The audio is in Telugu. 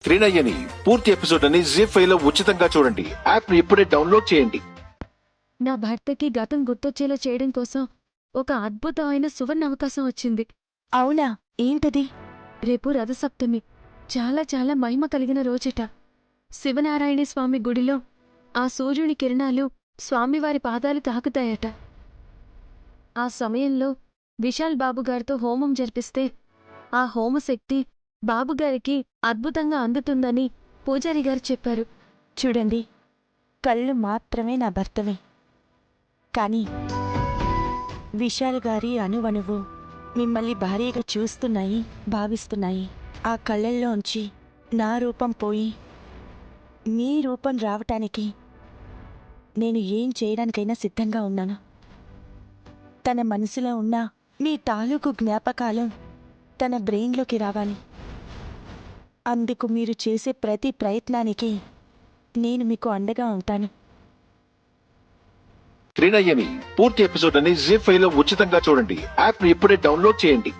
త్రినయని పూర్తి ఎపిసోడ్ అని జీ5 లో ఉచితంగా చూడండి. యాప్ ని ఇప్పుడే డౌన్లోడ్ చేయండి. నా భర్తకి గతం గుర్తొచ్చేలా చేయడం కోసం ఒక అద్భుతమైన సువర్ణ అవకాశం వచ్చింది. అవునా? ఏంటది? రేపు రథసప్తమి. చాలా చాలా మహిమ కలిగిన రోజట. శివనారాయణ స్వామి గుడిలో ఆ సూర్యుని కిరణాలు స్వామివారి పాదాలు తాకుతాయట. ఆ సమయంలో విశాల్ బాబుగారితో హోమం జరిపిస్తే ఆ హోమశక్తి బాబుగారికి అద్భుతంగా అందుతుందని పూజారి గారు చెప్పారు. చూడండి, కళ్ళు మాత్రమే నా భర్తవే, కానీ విశాల్ గారి అణువణువు మిమ్మల్ని భారీగా చూస్తున్నాయి, భావిస్తున్నాయి. ఆ కళ్ళల్లోంచి నా రూపం పోయి మీ రూపం రావటానికి నేను ఏం చేయడానికైనా సిద్ధంగా ఉన్నాను. తన మనసులో ఉన్న మీ తాలూకు జ్ఞాపకాలు తన బ్రెయిన్లోకి రావాలి. అందుకు మీరు చేసే ప్రతి ప్రయత్నానికి నేను మీకు అండగా ఉంటాను. త్రినయని పూర్తి ఎపిసోడ్ అని జీ5 లో ఉచితంగా చూడండి. యాప్ ని ఇప్పుడే డౌన్లోడ్ చేయండి.